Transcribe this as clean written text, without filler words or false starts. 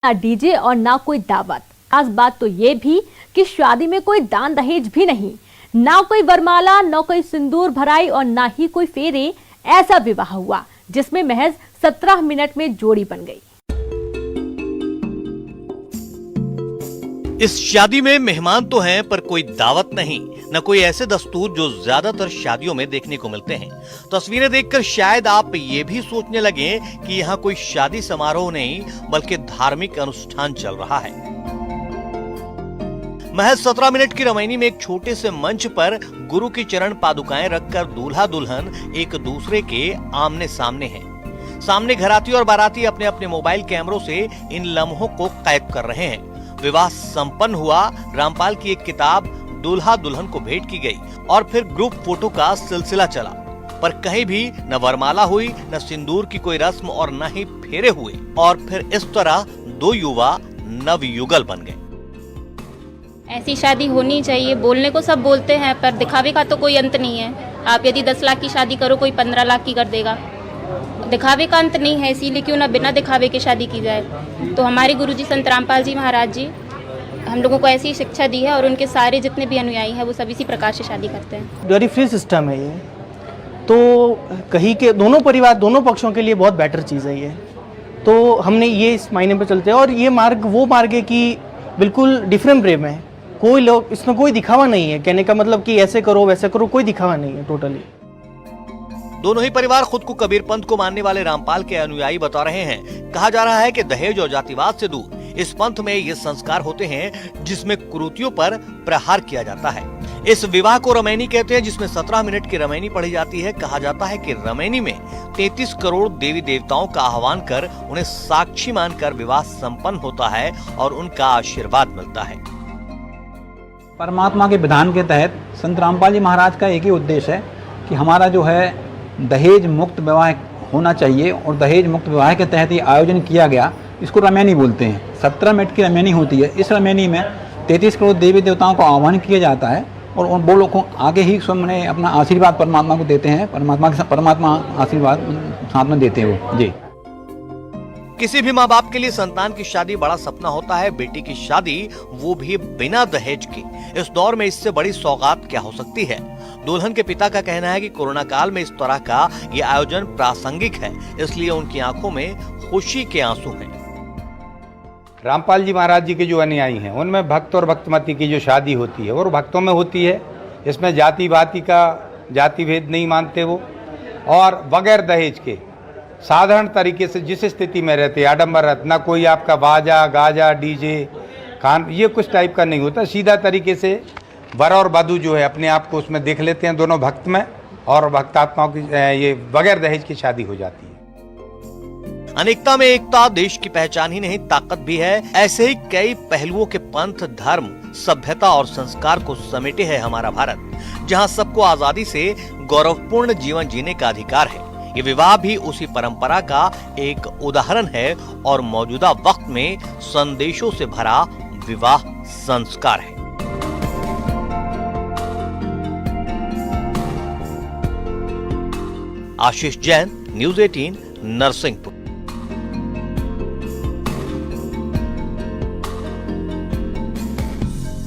ना डीजे और ना कोई दावत। खास बात तो ये भी कि शादी में कोई दान दहेज भी नहीं, ना कोई वरमाला, ना कोई सिंदूर भराई और ना ही कोई फेरे। ऐसा विवाह हुआ जिसमें महज 17 मिनट में जोड़ी बन गई। इस शादी में मेहमान तो हैं पर कोई दावत नहीं, न कोई ऐसे दस्तूर जो ज्यादातर शादियों में देखने को मिलते हैं। तस्वीरें देखकर शायद आप ये भी सोचने लगे कि यहाँ कोई शादी समारोह नहीं बल्कि धार्मिक अनुष्ठान चल रहा है। महज 17 मिनट की रमैनी में एक छोटे से मंच पर गुरु की चरण पादुकाएं रखकर दूल्हा दुल्हन एक दूसरे के आमने सामने हैं। सामने घराती और बाराती अपने अपने मोबाइल कैमरों से इन लम्हों को कैद कर रहे हैं। विवाह संपन्न हुआ। रामपाल की एक किताब दूल्हा दुल्हन को भेंट की गई और फिर ग्रुप फोटो का सिलसिला चला, पर कहीं भी न वरमाला हुई, न सिंदूर की कोई रस्म और न ही फेरे हुए। और फिर इस तरह दो युवा नवयुगल बन गए। ऐसी शादी होनी चाहिए। बोलने को सब बोलते हैं पर दिखावे का तो कोई अंत नहीं है। आप यदि 10 लाख की शादी करो, कोई 15 लाख की कर देगा। दिखावे का अंत नहीं है, इसीलिए क्यों ना बिना दिखावे के शादी की जाए। तो हमारे गुरुजी संत रामपाल जी महाराज जी हम लोगों को ऐसी शिक्षा दी है और उनके सारे जितने भी अनुयायी हैं वो सब इसी प्रकार से शादी करते हैं। वेरी फ्री सिस्टम है ये, तो कहीं के दोनों परिवार दोनों पक्षों के लिए बहुत बेटर चीज़ है ये। तो हमने ये इस मायने पर चलते हैं और ये मार्ग वो मार्ग है कि बिल्कुल डिफरेंट प्रेम है। कोई लोग इसमें कोई दिखावा नहीं है, कहने का मतलब कि ऐसे करो वैसे करो, कोई दिखावा नहीं है टोटली। दोनों ही परिवार खुद को कबीर पंथ को मानने वाले रामपाल के अनुयायी बता रहे हैं। कहा जा रहा है कि दहेज और जातिवाद से दूर इस पंथ में ये संस्कार होते हैं जिसमें कुरीतियों पर प्रहार किया जाता है। इस विवाह को रमैनी कहते हैं, जिसमें 17 मिनट की रमैनी पढ़ी जाती है। कहा जाता है कि रमैनी में 33 करोड़ देवी देवताओं का आह्वान कर उन्हें साक्षी मानकर विवाह संपन्न होता है और उनका आशीर्वाद मिलता है। परमात्मा के विधान के तहत संत रामपाल जी महाराज का एक ही उद्देश्य है कि हमारा जो है दहेज मुक्त विवाह होना चाहिए और दहेज मुक्त विवाह के तहत ये आयोजन किया गया। इसको रमैनी बोलते हैं। 17 मिनट की रमैनी होती है। इस रमैनी में 33 करोड़ देवी देवताओं का आह्वान किया जाता है और वो लोग को आगे ही स्वयं अपना आशीर्वाद परमात्मा को देते हैं। परमात्मा आशीर्वाद साथ में देते हैं वो जी। किसी भी माँ बाप के लिए संतान की शादी बड़ा सपना होता है। बेटी की शादी वो भी बिना दहेज की। इस दौर में इससे बड़ी सौगात क्या हो सकती है। दुल्हन के पिता का कहना है कि कोरोना काल में इस तरह का ये आयोजन प्रासंगिक है, इसलिए उनकी आंखों में खुशी के आंसू हैं। रामपाल जी महाराज जी के जो अनुयायी हैं उनमें भक्त और भक्तमती की जो शादी होती है और भक्तों में होती है। इसमें जाति वाति का जाति भेद नहीं मानते वो, और बगैर दहेज के साधारण तरीके से जिस स्थिति में रहते, आडम्बर, ना कोई आपका बाजा गाजा डीजे खान ये कुछ टाइप का नहीं होता। सीधा तरीके से वर और वधू जो है अपने आप को उसमें देख लेते हैं, दोनों भक्त में, और भक्तात्माओं की ये बगैर दहेज की शादी हो जाती है। अनेकता में एकता देश की पहचान ही नहीं ताकत भी है। ऐसे ही कई पहलुओं के पंथ, धर्म, सभ्यता और संस्कार को समेटे है हमारा भारत, जहां सबको आजादी से गौरवपूर्ण जीवन जीने का अधिकार है। ये विवाह भी उसी परंपरा का एक उदाहरण है और मौजूदा वक्त में संदेशों से भरा विवाह संस्कार है। आशीष जैन, न्यूज़ 18, नरसिंहपुर।